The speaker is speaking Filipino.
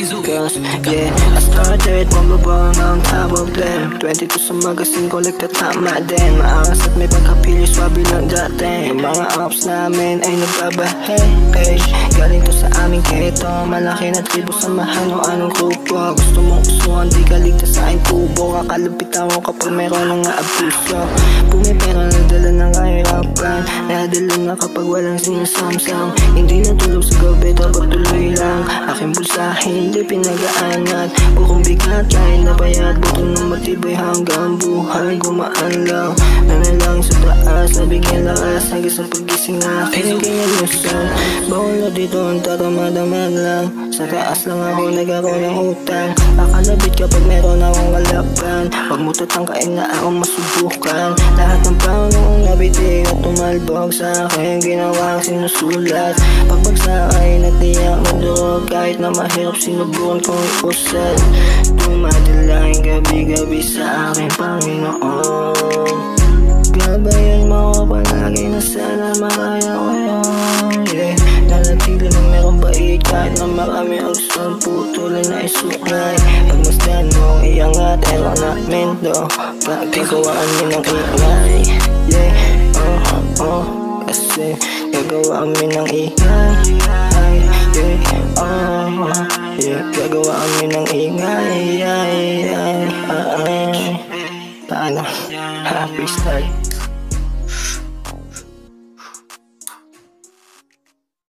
Cause yeah, I started bumabang on top of them 22 sa magazine, collect at tama din. Maangas at may pagkapili, swabe lang dati. Yung mga ops namin ay nagbabahay. Hey, galing to sa aming keto. Malaki na tribo, samahan o anong grupo. Gusto mong usuhan, di ka ligtas sa aking kubo. Kakalapitan mo kapag meron ng abuso. Pumipera na dala ng kahirapan. Nadala na kapag walang sinasamsam. Hindi natulog sa gabi, dapat tuloy lang. Aking bulsa, hindi pinag-aanat. Bukong bigat, kahit nabayad. Buto ng matibay hanggang buhay gumaan lang. Nanalangin sa taas, nabigyan lakas. Hanggang sa paggising na aking kinalusan. Bawal na dito ang tatamadaman lang. Sa taas lang ako nagkaroon ng utang. Akalabit kapag meron akong kalaban. Huwag mo tatangkain na ako masubukan. Lahat ng plano kong nabitig at tumalbog sa akin, ginawang sinusulat. Pagbagsak ay natiyak na durog. Kahit na mahirap sinubukan kong iusad. Dumadalangin gabi-gabi sa aking Panginoon. Gabayan mo ako palagi na sana makaya ko yun, yeah. Nanatili na merong bait kahit na marami ang gusto putulan na isuklay. Pagmasdan mo iangat, erang na mendo. Gagawaan mo ng ingay, yeah. Kasi gagawaan mo ng ingay, yeah. Yeah. Gagawaan mo ng ingay, Paano? Happy start.